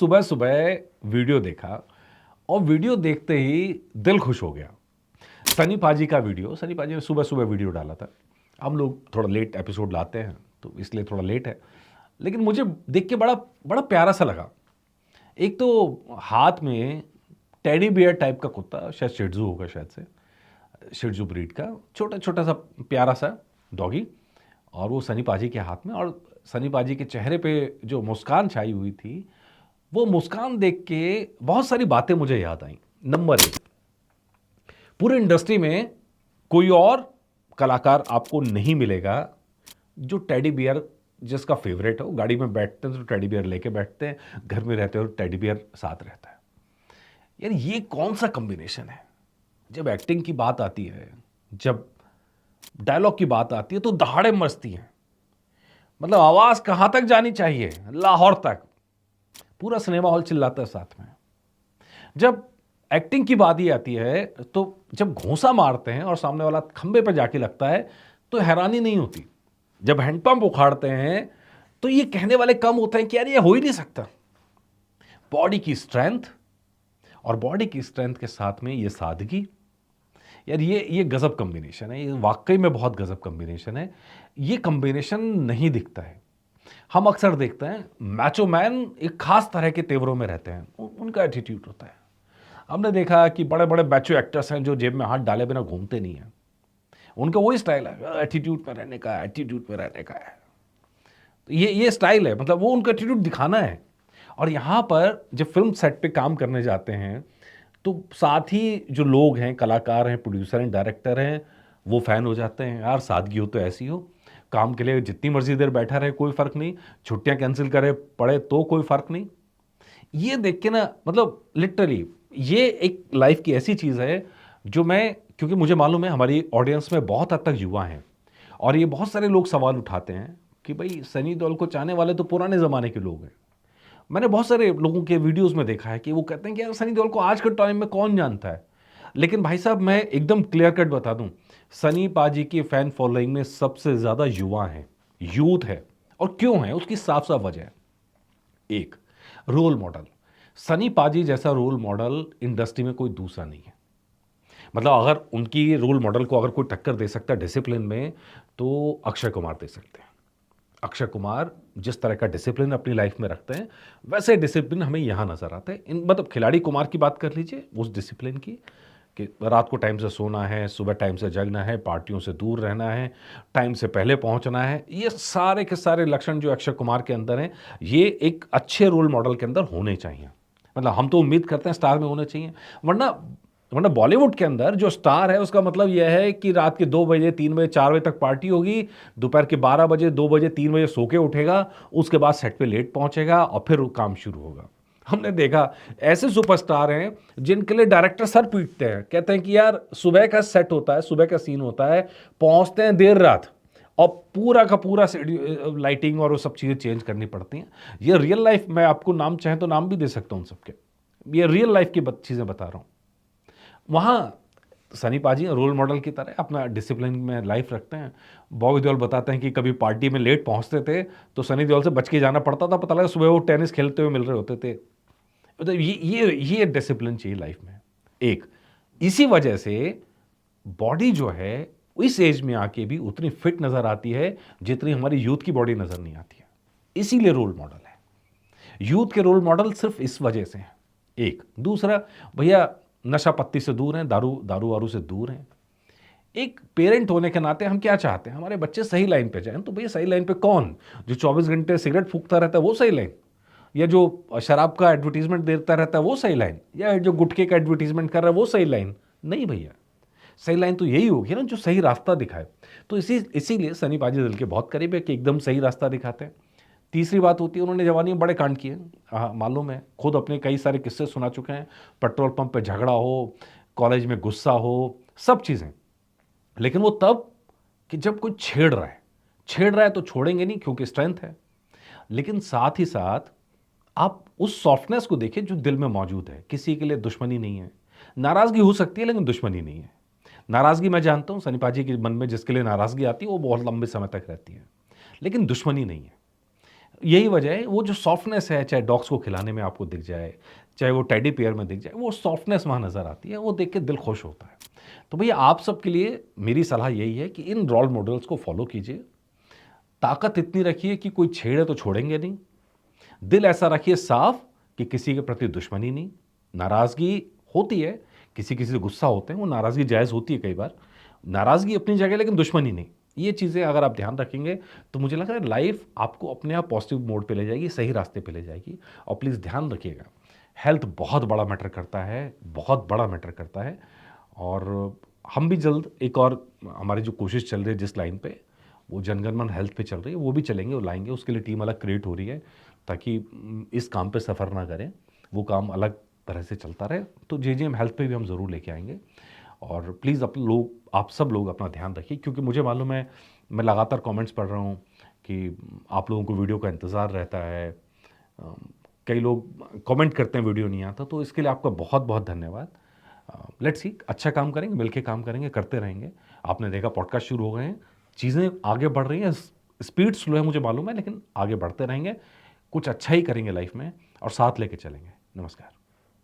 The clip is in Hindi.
सुबह सुबह वीडियो देखा और वीडियो देखते ही दिल खुश हो गया। सनी पाजी का वीडियो, सनी पाजी ने सुबह सुबह वीडियो डाला था। हम लोग थोड़ा लेट एपिसोड लाते हैं तो इसलिए थोड़ा लेट है, लेकिन मुझे देख के बड़ा बड़ा प्यारा सा लगा। एक तो हाथ में टेडी बियर टाइप का कुत्ता, शायद शिट्जू होगा, शायद से शिट्जू ब्रीड का छोटा छोटा सा प्यारा सा डॉगी, और वो सनी पाजी के हाथ में। और सनी पाजी के चेहरे पे जो मुस्कान छाई हुई थी, वो मुस्कान देख के बहुत सारी बातें मुझे याद आई। नंबर एक, पूरे इंडस्ट्री में कोई और कलाकार आपको नहीं मिलेगा जो टेडी बियर जिसका फेवरेट हो। गाड़ी में बैठते हैं तो टेडी बियर लेके बैठते हैं, घर में रहते हो तो टेडी बियर साथ रहता है। यार ये कौन सा कॉम्बिनेशन है? जब एक्टिंग की बात आती है, जब डायलॉग की बात आती है तो दहाड़े मचती हैं। मतलब आवाज कहां तक जानी चाहिए? लाहौर तक। पूरा सिनेमा हॉल चिल्लाता है साथ में। जब एक्टिंग की बात ही आती है तो जब घूंसा मारते हैं और सामने वाला खंबे पर जाके लगता है तो हैरानी नहीं होती। जब हैंडपंप उखाड़ते हैं तो ये कहने वाले कम होते हैं कि यार ये हो ही नहीं सकता। बॉडी की स्ट्रेंथ, और बॉडी की स्ट्रेंथ के साथ में ये सादगी, यार ये गजब कॉम्बिनेशन है। ये वाकई में बहुत गजब कॉम्बिनेशन है। ये कॉम्बिनेशन नहीं दिखता है। हम अक्सर देखते हैं मैचो मैन एक खास तरह के तेवरों में रहते हैं, उनका एटीट्यूड होता है। हमने देखा कि बड़े बड़े मैचो एक्टर्स हैं जो जेब में हाथ डाले बिना घूमते नहीं हैं। उनका वही स्टाइल है, एटीट्यूड में रहने का, एटीट्यूड में रहने का है। तो ये स्टाइल है, मतलब वो उनका एटीट्यूड दिखाना है। और यहाँ पर जब फिल्म सेट पे काम करने जाते हैं तो साथ ही जो लोग हैं, कलाकार हैं, प्रोड्यूसर हैं, डायरेक्टर हैं, वो फैन हो जाते हैं। यार सादगी हो तो ऐसी हो, काम के लिए जितनी मर्जी देर बैठा रहे कोई फ़र्क नहीं, छुट्टियां कैंसिल करे पड़े तो कोई फ़र्क नहीं। ये देख के ना, मतलब लिटरली ये एक लाइफ की ऐसी चीज़ है जो मैं, क्योंकि मुझे मालूम है हमारी ऑडियंस में बहुत हद तक युवा हैं और ये बहुत सारे लोग सवाल उठाते हैं कि भाई सनी देओल को चाहने वाले तो पुराने ज़माने के लोग हैं। मैंने बहुत सारे लोगों के वीडियोस में देखा है कि वो कहते हैं कि यार सनी देओल को आज के टाइम में कौन जानता है। लेकिन भाई साहब मैं एकदम क्लियर कट बता दूं, सनी पाजी की फैन फॉलोइंग में सबसे ज्यादा युवा हैं, यूथ है। और क्यों है उसकी साफ साफ वजह है। एक, रोल मॉडल। सनी पाजी जैसा रोल मॉडल इंडस्ट्री में कोई दूसरा नहीं है। मतलब अगर उनकी रोल मॉडल को अगर कोई टक्कर दे सकता है डिसिप्लिन में तो अक्षय कुमार दे सकते हैं। अक्षय कुमार जिस तरह का डिसिप्लिन अपनी लाइफ में रखते हैं वैसे डिसिप्लिन हमें यहाँ नजर आता है। इन मतलब खिलाड़ी कुमार की बात कर लीजिए, उस डिसिप्लिन की कि रात को टाइम से सोना है, सुबह टाइम से जगना है, पार्टियों से दूर रहना है, टाइम से पहले पहुंचना है। ये सारे के सारे लक्षण जो अक्षय कुमार के अंदर हैं, ये एक अच्छे रोल मॉडल के अंदर होने चाहिए। मतलब हम तो उम्मीद करते हैं स्टार में होने चाहिए, वरना वरना बॉलीवुड के अंदर जो स्टार है उसका मतलब यह है कि रात के 2 बजे 3 बजे 4 बजे तक पार्टी होगी, दोपहर के 12 बजे 2 बजे 3 बजे सो के उठेगा, उसके बाद सेट पे लेट पहुंचेगा और फिर काम शुरू होगा। हमने देखा ऐसे सुपरस्टार हैं जिनके लिए डायरेक्टर सर पीटते हैं, कहते हैं कि यार सुबह का सेट होता है, सुबह का सीन होता है, पहुंचते हैं देर रात और पूरा का पूरा लाइटिंग और वो सब चीज़ें चेंज करनी पड़ती हैं। ये रियल लाइफ, मैं आपको नाम चाहें तो नाम भी दे सकता हूं उन सबके, ये रियल लाइफ की चीज़ें बता रहा हूं। वहाँ सनी पाजी रोल मॉडल की तरह अपना डिसिप्लिन में लाइफ रखते हैं। बॉबी देओल बताते हैं कि कभी पार्टी में लेट पहुंचते थे तो सनी देओल से बच के जाना पड़ता था, पता लगा सुबह वो टेनिस खेलते हुए मिल रहे होते थे। तो ये डिसिप्लिन चाहिए लाइफ में। एक, इसी वजह से बॉडी जो है इस एज में आके भी उतनी फिट नजर आती है जितनी हमारी यूथ की बॉडी नजर नहीं आती है। इसीलिए रोल मॉडल है। यूथ के रोल मॉडल सिर्फ इस वजह से हैं। एक, दूसरा, भैया नशा पत्ती से दूर हैं, दारू वारू से दूर हैं। एक पेरेंट होने के नाते हम क्या चाहते हैं, हमारे बच्चे सही लाइन पे जाएं। तो भैया सही लाइन पे कौन? जो 24 घंटे सिगरेट फूकता रहता है वो सही लाइन, या जो शराब का एडवर्टीजमेंट देता रहता है वो सही लाइन, या जो गुटखे का एडवर्टीजमेंट कर रहा है वो सही लाइन? नहीं भैया, सही लाइन तो यही होगी ना जो सही रास्ता दिखाए। तो इसीलिए सनी पाजी दिल के बहुत करीब है कि एकदम सही रास्ता दिखाते हैं। तीसरी बात होती है, उन्होंने जवानी में बड़े कांड किए। मालूम है, खुद अपने कई सारे किस्से सुना चुके हैं। पेट्रोल पंप पे झगड़ा हो, कॉलेज में गुस्सा हो, सब चीज़ें। लेकिन वो तब कि जब कोई छेड़ रहा है तो छोड़ेंगे नहीं क्योंकि स्ट्रेंथ है। लेकिन साथ ही साथ आप उस सॉफ्टनेस को देखिए जो दिल में मौजूद है। किसी के लिए दुश्मनी नहीं है, नाराज़गी हो सकती है लेकिन दुश्मनी नहीं है। नाराज़गी मैं जानता हूँ सनी पाजी के मन में जिसके लिए नाराज़गी आती है वो बहुत लंबे समय तक रहती है, लेकिन दुश्मनी नहीं है। यही वजह है, वो जो सॉफ्टनेस है, चाहे डॉग्स को खिलाने में आपको दिख जाए, चाहे वो टेडी बियर में दिख जाए, वो सॉफ्टनेस वहाँ नज़र आती है, वो देख के दिल खुश होता है। तो भैया आप सबके लिए मेरी सलाह यही है कि इन रोल मॉडल्स को फॉलो कीजिए, ताकत इतनी रखिए कि कोई छेड़े तो छोड़ेंगे नहीं, दिल ऐसा रखिए साफ कि किसी के प्रति दुश्मनी नहीं, नाराज़गी होती है, किसी-किसी से गुस्सा होते हैं, वो नाराज़गी जायज़ होती है कई बार, नाराज़गी अपनी जगह लेकिन दुश्मनी नहीं। ये चीज़ें अगर आप ध्यान रखेंगे, तो मुझे लग रहा है लाइफ़ आपको अपने आप पॉजिटिव मोड पे ले जाएगी, सही रास्ते पे ले जाएगी। और प्लीज़ ध्यान रखिएगा, हेल्थ बहुत बड़ा मैटर करता है, बहुत बड़ा मैटर करता है। और हम भी जल्द एक और हमारी जो कोशिश चल रही है जिस लाइन पे, वो जनगण मन हेल्थ पे चल रही है, वो भी चलेंगे और लाएँगे, उसके लिए टीम अलग क्रिएट हो रही है, ताकि इस काम पे सफ़र ना करें, वो काम अलग तरह से चलता रहे। तो जेजेएम हेल्थ पे भी हम ज़रूर लेके आएँगे। और प्लीज़ आप सब लोग अपना ध्यान रखिए, क्योंकि मुझे मालूम है, मैं लगातार कमेंट्स पढ़ रहा हूँ कि आप लोगों को वीडियो का इंतज़ार रहता है। अ, कई लोग कमेंट करते हैं वीडियो नहीं आता, तो इसके लिए आपका बहुत-बहुत धन्यवाद। लेट्स सी, अच्छा काम करेंगे, मिलके काम करेंगे, करते रहेंगे। आपने देखा पॉडकास्ट शुरू हो गए हैं, चीज़ें आगे बढ़ रही हैं, स्पीड स्लो है मुझे मालूम है, लेकिन आगे बढ़ते रहेंगे, कुछ अच्छा ही करेंगे लाइफ में और साथ लेके चलेंगे। नमस्कार।